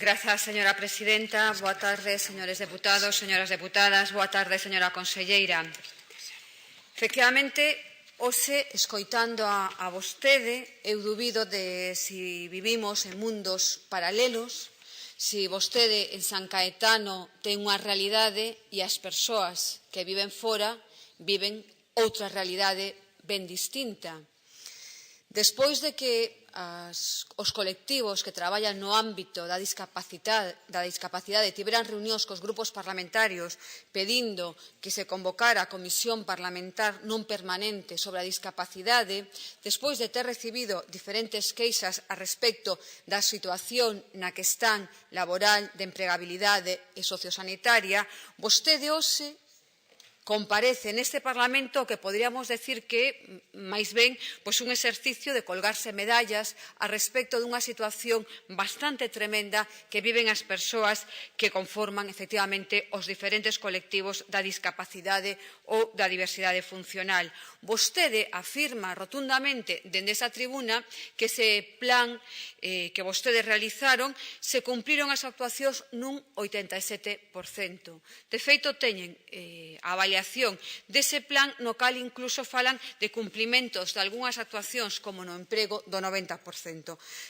Grazas, señora presidenta. Boa tarde, señores deputados, señoras deputadas. Boa tarde, señora conselleira. Efectivamente, hoxe, escoitando a vostede, eu dubido de si vivimos en mundos paralelos, si vostede en San Caetano ten unha realidade e as persoas que viven fora viven outra realidade ben distinta. Despois de que os colectivos que traballan no ámbito da discapacidade tiveran reunións cos grupos parlamentarios pedindo que se convocara a Comisión Parlamentar non permanente sobre a discapacidade, despois de ter recibido diferentes queixas a respecto da situación na que están laboral, de empregabilidade e sociosanitaria, vostede hoxe comparece neste Parlamento que poderíamos decir que, máis ben, un exercicio de colgarse medallas a respecto dunha situación bastante tremenda que viven as persoas que conforman, efectivamente, os diferentes colectivos da discapacidade ou da diversidade funcional. Vostede afirma rotundamente dende esa tribuna que ese plan que vostedes realizaron se cumpriron as actuacións nun 87%. De feito, teñen a avaliación dese plan no cal incluso falan de cumprimentos de algunhas actuacións como no emprego do 90%.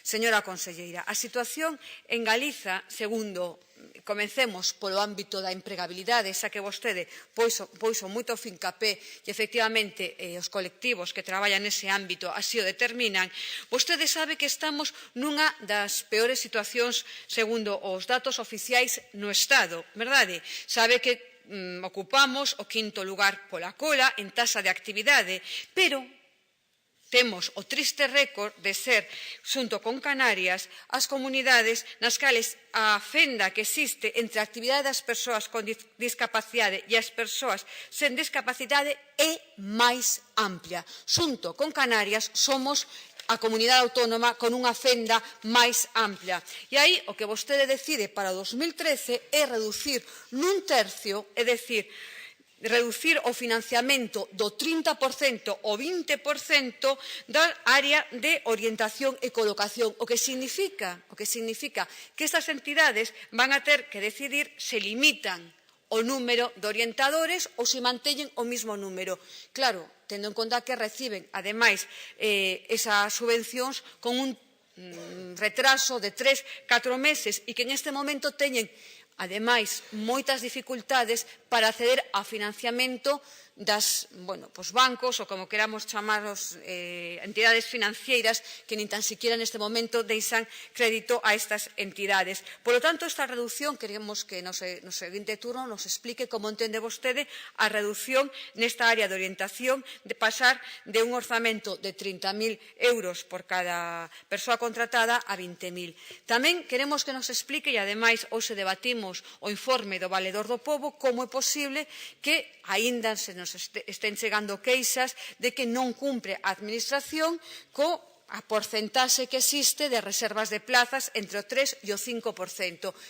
Señora conselleira, a situación en Galiza, segundo comencemos polo ámbito da empregabilidade, xa que vostede poiso moito fincapé e, efectivamente, os colectivos que traballan nese ámbito así o determinan, vostede sabe que estamos nunha das peores situacións segundo os datos oficiais no Estado, verdade? Sabe que ocupamos o 5º lugar pola cola en taxa de actividade, pero temos o triste récord de ser, xunto con Canarias, as comunidades nas cales a fenda que existe entre a actividade das persoas con discapacidade e as persoas sen discapacidade é máis amplia. Xunto con Canarias somos a comunidade autónoma con unha fenda máis amplia. E aí o que vostede decide para o 2013 é reducir nun tercio, é dicir, reducir o financiamento do 30% ao 20% da área de orientación e colocación, o que significa que estas entidades van a ter que decidir se limitan o número de orientadores ou se manteñen o mismo número. Claro, tendo en conta que reciben, ademais, esas subvencións con un retraso de 3-4 meses e que neste momento teñen, ademais, moitas dificultades para acceder ao financiamento das bancos ou, como queramos chamar, entidades financeiras que nin tan siquiera neste momento deixan crédito a estas entidades. Por lo tanto, esta reducción, queremos que no seguinte turno nos explique como entende vostede a reducción nesta área de orientación de pasar de un orzamento de 30.000 euros por cada persoa contratada a 20.000. Tamén queremos que nos explique, e ademais hoxe debatimos o informe do Valedor do Pobo, como é posible que aínda se nos estén chegando queixas de que non cumpre a Administración a porcentaxe que existe de reservas de plazas entre o 3 e o 5%.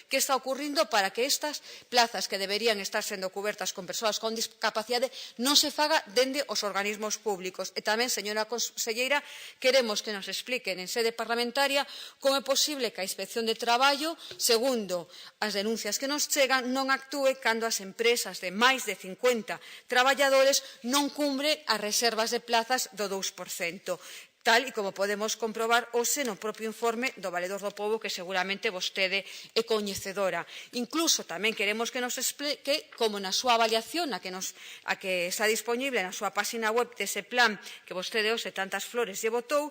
Que está ocurrindo para que estas plazas que deberían estar sendo cubertas con persoas con discapacidade non se faga dende os organismos públicos? E tamén, señora conselleira, queremos que nos expliquen en sede parlamentaria como é posible que a Inspección de Traballo, segundo as denuncias que nos chegan, non actúe cando as empresas de máis de 50 traballadores non cumpren as reservas de plazas do 2%. Tal e como podemos comprobar hoxe no propio informe do Valedor do Pobo, que seguramente vostede é coñecedora. Incluso tamén queremos que nos explique como na súa avaliación, a que está disponible na súa página web dese plan que vostede hoxe tantas flores lle botou,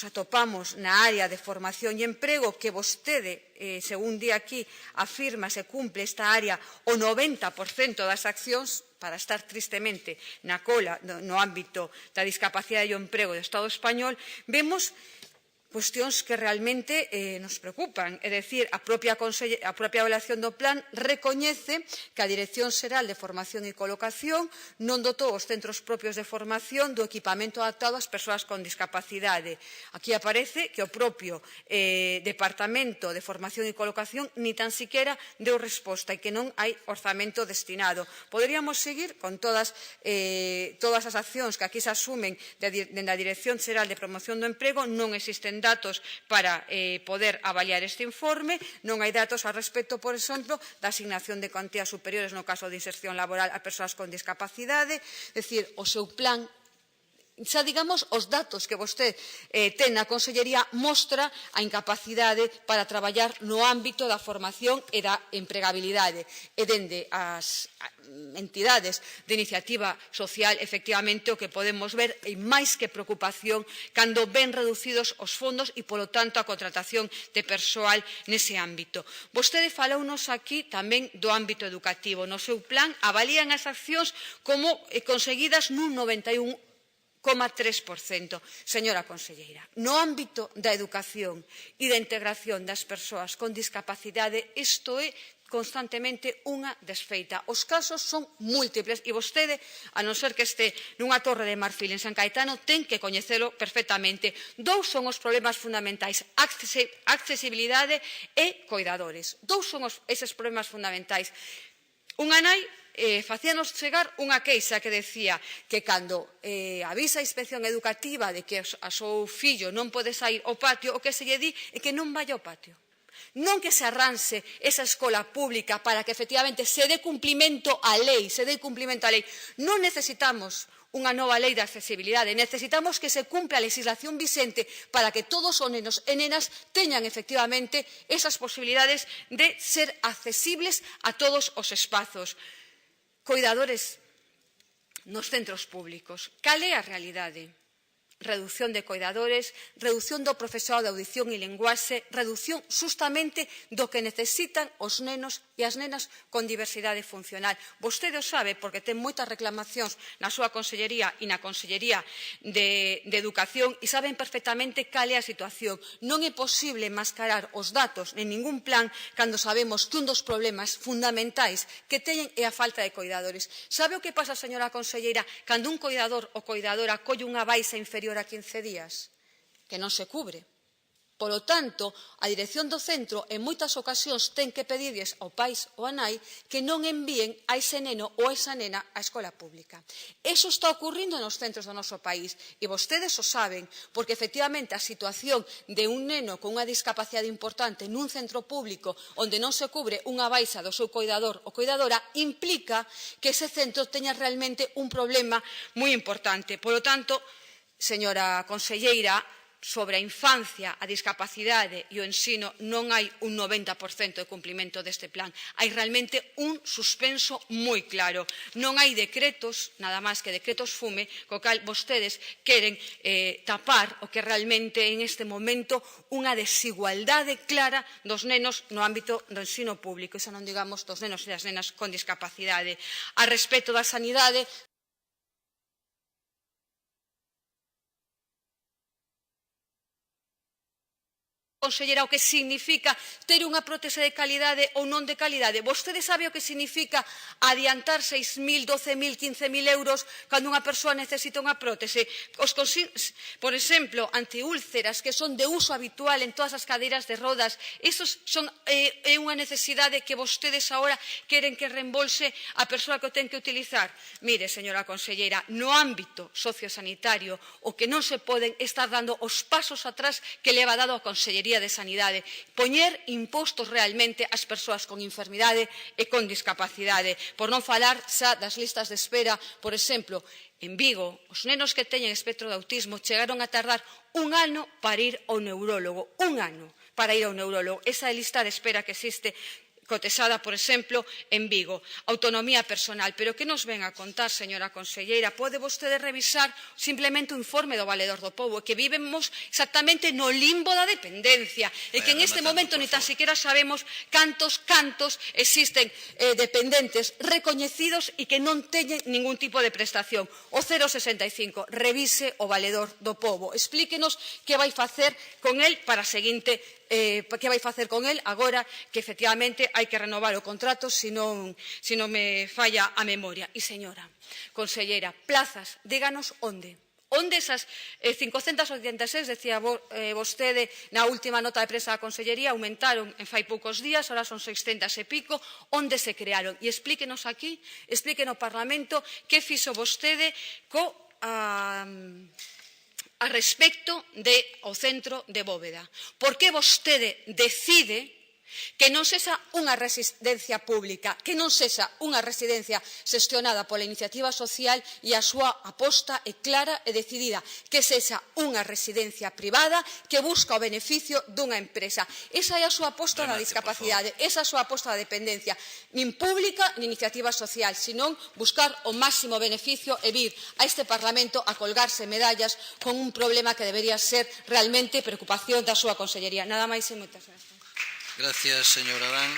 atopamos na área de formación e emprego que vostede, según di aquí, afirma se cumple esta área o 90% das accións, para estar tristemente na cola no ámbito da discapacidade e o emprego do Estado español, vemos cuestións que realmente nos preocupan. É dicir, a propia evaluación do plan recoñece que a Dirección Xeral de Formación e Colocación non dotou os centros propios de formación do equipamento adaptado ás persoas con discapacidade. Aquí aparece que o propio Departamento de Formación e Colocación ni tan siquiera deu resposta e que non hai orzamento destinado. Poderíamos seguir con todas as accións que aquí se asumen dende a Dirección Xeral de Promoción do Emprego, non existen datos para poder avaliar este informe, non hai datos a respecto, por exemplo, da asignación de cuantías superiores no caso de inserción laboral a persoas con discapacidade, é dicir, o seu plan, xa digamos, os datos que vostede ten na Consellería mostra a incapacidade para traballar no ámbito da formación e da empregabilidade. E dende as entidades de iniciativa social, efectivamente, o que podemos ver é máis que preocupación cando ven reducidos os fondos e, polo tanto, a contratación de persoal nese ámbito. Vostede falounos aquí tamén do ámbito educativo. No seu plan avalían as accións como conseguidas nun 91,3%. Señora conselleira, no ámbito da educación e da integración das persoas con discapacidade, isto é constantemente unha desfeita. Os casos son múltiples e vostede, a non ser que este nunha torre de marfil en San Caetano, ten que coñecelo perfectamente. Dous son os problemas fundamentais, accesibilidade e coidadores. Dous son eses problemas fundamentais. Unha nai facíanos chegar unha queixa que decía que cando avisa a inspección educativa de que a seu fillo non pode sair ao patio, o que se lle di é que non vai ao patio. Non que se arranse esa escola pública para que efectivamente se dé cumplimento á lei, Non necesitamos unha nova lei de accesibilidade, necesitamos que se cumpra a legislación vixente para que todos os nenos e nenas teñan efectivamente esas posibilidades de ser accesibles a todos os espazos. Coidadores nos centros públicos. Cal é a realidade? Reducción de coidadores, reducción do profesorado de audición e linguaxe, reducción justamente do que necesitan os nenos e as nenas con diversidade funcional. Vostede o sabe porque ten moitas reclamacións na súa consellería e na Consellería de Educación e saben perfectamente cal é a situación. Non é posible mascarar os datos en ningún plan cando sabemos que un dos problemas fundamentais que teñen é a falta de coidadores. Sabe o que pasa, señora conselleira, cando un coidador ou coidadora colle unha baixa inferior a 15 días, que non se cubre. Polo tanto, a dirección do centro en moitas ocasións ten que pedirlles ao pais ou a nai que non envíen a ese neno ou a esa nena á escola pública. Eso está ocurrindo nos centros do noso país e vostedes o saben porque efectivamente a situación de un neno con unha discapacidade importante nun centro público onde non se cubre unha baixa do seu coidador ou coidadora implica que ese centro teña realmente un problema moi importante. Polo tanto, señora conselleira, sobre a infancia, a discapacidade e o ensino non hai un 90% de cumprimento deste plan. Hai realmente un suspenso moi claro. Non hai decretos, nada máis que decretos fume, co cal vostedes queren tapar o que realmente en este momento unha desigualdade clara dos nenos no ámbito do ensino público, e xa non digamos dos nenos e das nenas con discapacidade. A respecto da sanidade, conselleira, o que significa ter unha prótese de calidade ou non de calidade. Vostede sabe o que significa adiantar 6.000, 12.000, 15.000 euros cando unha persoa necesita unha prótese. Por exemplo, antiúlceras, que son de uso habitual en todas as cadeiras de rodas, iso é unha necesidade que vostedes agora queren que reembolse a persoa que o ten que utilizar. Mire, señora conselleira, no ámbito sociosanitario o que non se poden estar dando os pasos atrás que leva dado a Consellería de Sanidade, poñer impostos realmente ás persoas con enfermidade e con discapacidade, por non falar xa das listas de espera. Por exemplo, en Vigo, os nenos que teñen espectro de autismo chegaron a tardar un ano para ir ao neurólogo, un ano para ir ao neurólogo. Esa é a lista de espera que existe cotexada, por exemplo, en Vigo. Autonomía personal. Pero que nos ven a contar, señora conselleira? Pode vostede revisar simplemente o informe do Valedor do Pobo, que vivemos exactamente no limbo da dependencia, e que en este momento ni tan siquiera sabemos cantos existen dependentes recoñecidos e que non teñen ningún tipo de prestación. O 065, revise o Valedor do Pobo. Explíquenos que vai facer con el para a seguinte que vai facer con el agora que efectivamente hai que renovar o contrato se non me falla a memoria. E, señora conselleira, plazas, díganos onde. Onde esas 586, decía vostede na última nota de prensa da Consellería, aumentaron en fai poucos días, ahora son 600 e pico, onde se crearon? E explíquenos aquí, explique no Parlamento que fixo vostede a respecto do centro de Bóveda. Por que vostede decide que non sexa unha residencia pública, que non sexa unha residencia xestionada pola iniciativa social e a súa aposta é clara e decidida, que sexa unha residencia privada que busca o beneficio dunha empresa. Esa é a súa aposta na discapacidade, esa é a súa aposta da dependencia, nin pública nin iniciativa social, senón buscar o máximo beneficio e vir a este Parlamento a colgarse medallas con un problema que debería ser realmente preocupación da súa consellería. Nada máis e moitas grazas. Gracias, señor Adán.